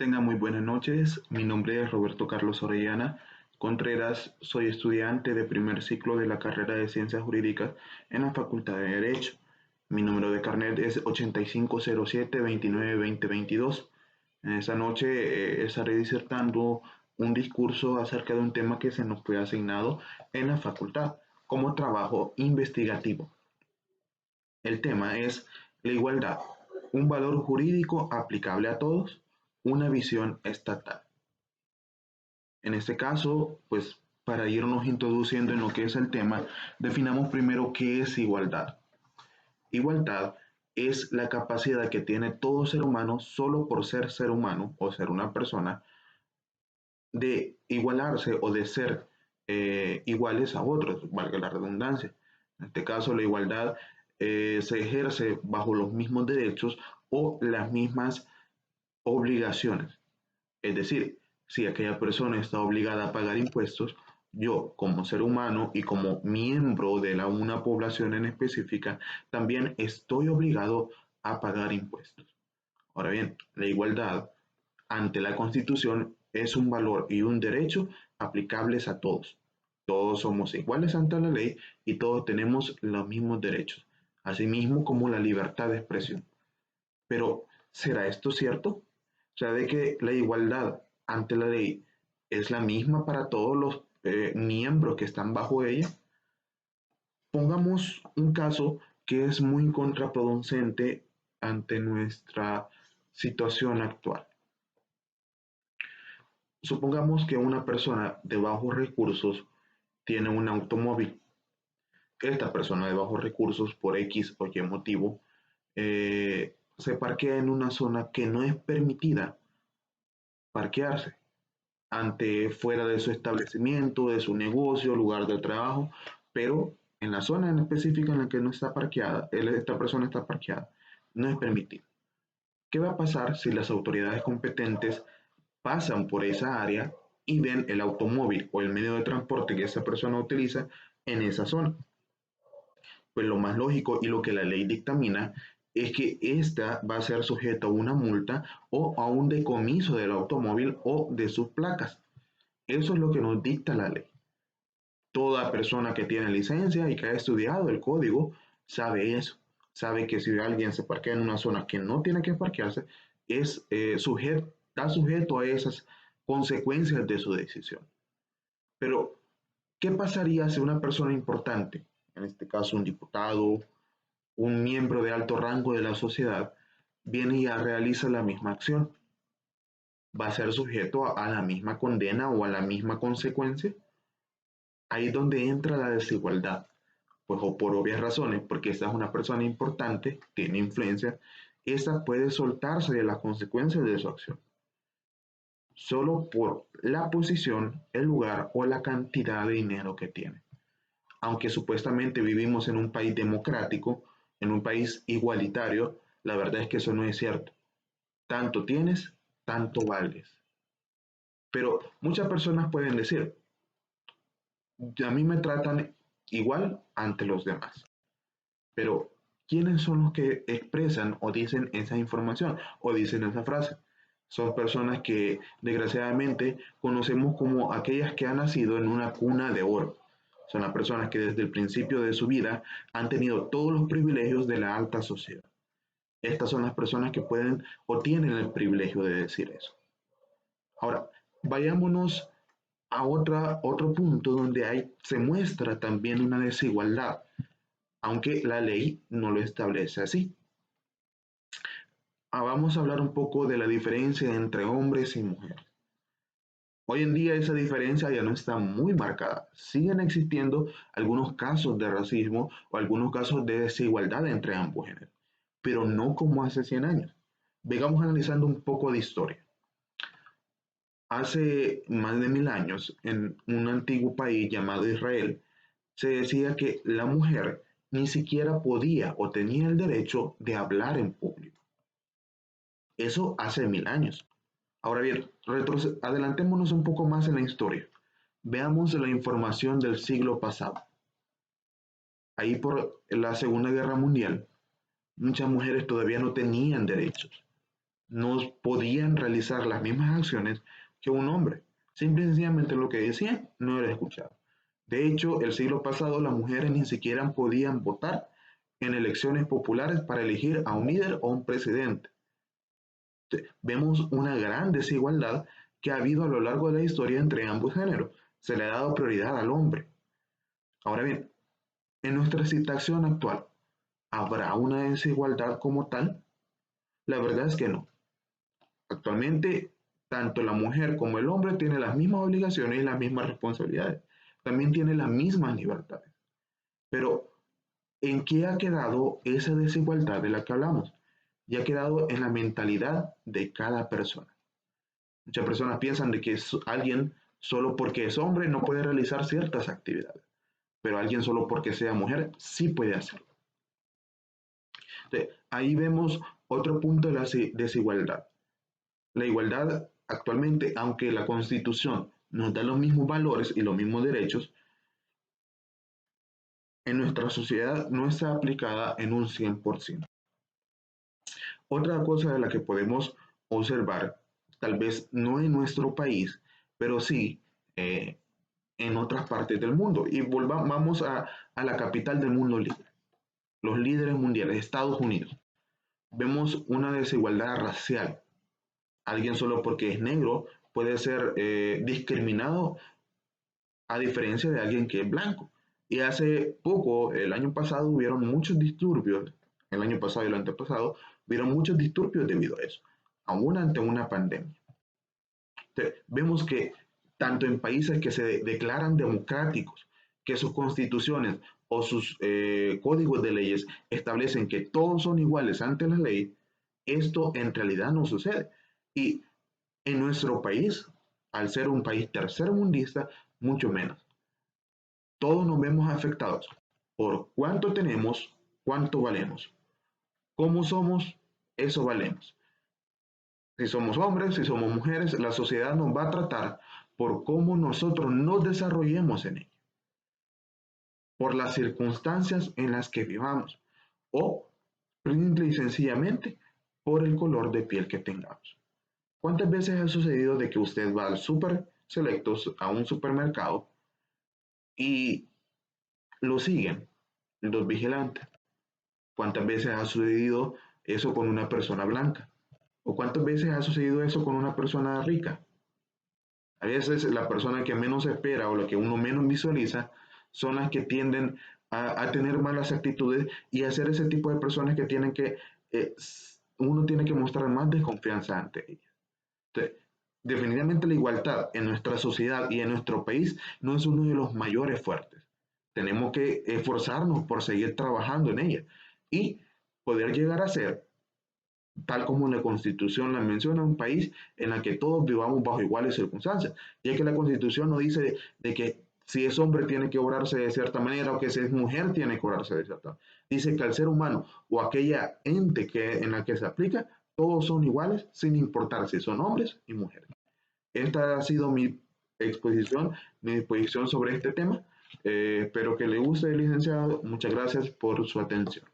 Tenga muy buenas noches, mi nombre es Roberto Carlos Orellana Contreras, soy estudiante de primer ciclo de la carrera de Ciencias Jurídicas en la Facultad de Derecho. Mi número de carnet es 8507-292022. En esta noche estaré disertando un discurso acerca de un tema que se nos fue asignado en la facultad como trabajo investigativo. El tema es la igualdad, un valor jurídico aplicable a todos, una visión estatal. En este caso, pues para irnos introduciendo en lo que es el tema, definamos primero qué es igualdad. Igualdad es la capacidad que tiene todo ser humano solo por ser humano o ser una persona de igualarse o de ser iguales a otros, valga la redundancia. En este caso, la igualdad se ejerce bajo los mismos derechos o las mismas obligaciones. Es decir, si aquella persona está obligada a pagar impuestos, yo como ser humano y como miembro de una población en específica, también estoy obligado a pagar impuestos. Ahora bien, la igualdad ante la Constitución es un valor y un derecho aplicables a todos. Todos somos iguales ante la ley y todos tenemos los mismos derechos, asimismo como la libertad de expresión. Pero, ¿será esto cierto? O sea, de que la igualdad ante la ley es la misma para todos los miembros que están bajo ella. Pongamos un caso que es muy contraproducente ante nuestra situación actual. Supongamos que una persona de bajos recursos tiene un automóvil. Esta persona de bajos recursos, por X o Y motivo, se parquea en una zona que no es permitida parquearse, ante fuera de su establecimiento, de su negocio, lugar de trabajo, pero en la zona en específica en la que no está parqueada, esta persona está parqueada, no es permitido. ¿Qué va a pasar si las autoridades competentes pasan por esa área y ven el automóvil o el medio de transporte que esa persona utiliza en esa zona? Pues lo más lógico y lo que la ley dictamina es que ésta va a ser sujeta a una multa o a un decomiso del automóvil o de sus placas. Eso es lo que nos dicta la ley. Toda persona que tiene licencia y que ha estudiado el código sabe eso. Sabe que si alguien se parquea en una zona que no tiene que parquearse, está sujeto a esas consecuencias de su decisión. Pero, ¿qué pasaría si una persona importante, en este caso un diputado, un miembro de alto rango de la sociedad, viene y realiza la misma acción? ¿Va a ser sujeto a la misma condena o a la misma consecuencia? Ahí es donde entra la desigualdad, pues o por obvias razones, porque esta es una persona importante, tiene influencia, esta puede soltarse de las consecuencias de su acción, solo por la posición, el lugar o la cantidad de dinero que tiene. Aunque supuestamente vivimos en un país democrático, en un país igualitario, la verdad es que eso no es cierto. Tanto tienes, tanto vales. Pero muchas personas pueden decir, a mí me tratan igual ante los demás. Pero, ¿quiénes son los que expresan o dicen esa información o dicen esa frase? Son personas que desgraciadamente conocemos como aquellas que han nacido en una cuna de oro. Son las personas que desde el principio de su vida han tenido todos los privilegios de la alta sociedad. Estas son las personas que pueden o tienen el privilegio de decir eso. Ahora, vayámonos a otro punto donde se muestra también una desigualdad, aunque la ley no lo establece así. Vamos a hablar un poco de la diferencia entre hombres y mujeres. Hoy en día esa diferencia ya no está muy marcada. Siguen existiendo algunos casos de racismo o algunos casos de desigualdad entre ambos géneros, pero no como hace 100 años. Vengamos analizando un poco de historia. Hace más de 1000 años, en un antiguo país llamado Israel, se decía que la mujer ni siquiera podía o tenía el derecho de hablar en público. Eso hace 1000 años. Ahora bien, adelantémonos un poco más en la historia. Veamos la información del siglo pasado. Ahí por la Segunda Guerra Mundial, muchas mujeres todavía no tenían derechos. no podían realizar las mismas acciones que un hombre. Simple y sencillamente lo que decían no era escuchado. De hecho, el siglo pasado las mujeres ni siquiera podían votar en elecciones populares para elegir a un líder o un presidente. Vemos una gran desigualdad que ha habido a lo largo de la historia entre ambos géneros. Se le ha dado prioridad al hombre. Ahora bien, en nuestra situación actual, ¿habrá una desigualdad como tal? La verdad es que no. Actualmente, tanto la mujer como el hombre tienen las mismas obligaciones y las mismas responsabilidades. También tienen las mismas libertades. Pero, ¿en qué ha quedado esa desigualdad de la que hablamos? Y ha quedado en la mentalidad de cada persona. Muchas personas piensan de que alguien solo porque es hombre no puede realizar ciertas actividades, pero alguien solo porque sea mujer sí puede hacerlo. Entonces, ahí vemos otro punto de la desigualdad. La igualdad actualmente, aunque la Constitución nos da los mismos valores y los mismos derechos, en nuestra sociedad no está aplicada en un 100%. Otra cosa de la que podemos observar, tal vez no en nuestro país, pero sí en otras partes del mundo. Y vamos a la capital del mundo libre, los líderes mundiales, Estados Unidos. Vemos una desigualdad racial. Alguien solo porque es negro puede ser discriminado a diferencia de alguien que es blanco. Y hace poco, el año pasado, hubieron muchos disturbios, el año pasado y el antepasado, hubieron muchos disturbios debido a eso, aún ante una pandemia. Entonces, vemos que tanto en países que se declaran democráticos, que sus constituciones o sus códigos de leyes establecen que todos son iguales ante la ley, esto en realidad no sucede. Y en nuestro país, al ser un país tercermundista, mucho menos. Todos nos vemos afectados por cuánto tenemos, cuánto valemos. ¿Cómo somos? Eso valemos. Si somos hombres, si somos mujeres, la sociedad nos va a tratar por cómo nosotros nos desarrollemos en ella, por las circunstancias en las que vivamos o simple y sencillamente por el color de piel que tengamos. ¿Cuántas veces ha sucedido de que usted va al super selectos, a un supermercado y lo siguen los vigilantes? ¿Cuántas veces ha sucedido eso con una persona blanca? ¿O cuántas veces ha sucedido eso con una persona rica? A veces la persona que menos espera o la que uno menos visualiza son las que tienden a tener malas actitudes y a ser ese tipo de personas que tienen que, eh, uno tiene que mostrar más desconfianza ante ellas. Entonces, definitivamente la igualdad en nuestra sociedad y en nuestro país no es uno de los mayores fuertes. Tenemos que esforzarnos por seguir trabajando en ella y poder llegar a ser, tal como la Constitución la menciona, un país en el que todos vivamos bajo iguales circunstancias, ya que la Constitución no dice de que si es hombre tiene que obrarse de cierta manera o que si es mujer tiene que obrarse de cierta manera. Dice que al ser humano o aquella ente en la que se aplica, todos son iguales sin importar si son hombres y mujeres. Esta ha sido mi exposición sobre este tema. Espero que le guste, licenciado. Muchas gracias por su atención.